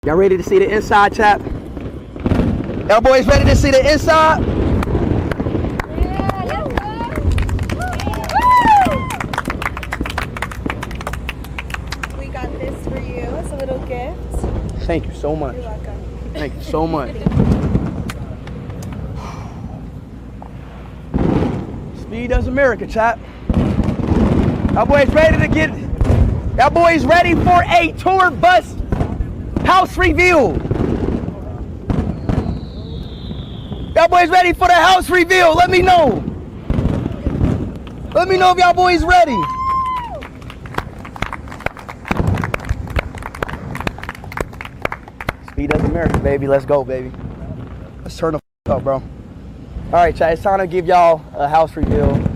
Y'all ready to see the inside, chap? Y'all boys ready to see the inside? Yeah, let's go. We got this for you. It's a little gift. Thank you so much. You're welcome. Thank you so much. Speed does America, chap. Y'all boys ready to get... Y'all boys ready for a tour bus house reveal? Y'all boys ready for the house reveal? Let me know. Let me know if y'all boys ready. Speed does America, baby. Let's go, baby. Let's turn the up, bro. All right, chat. It's time to give y'all a house reveal.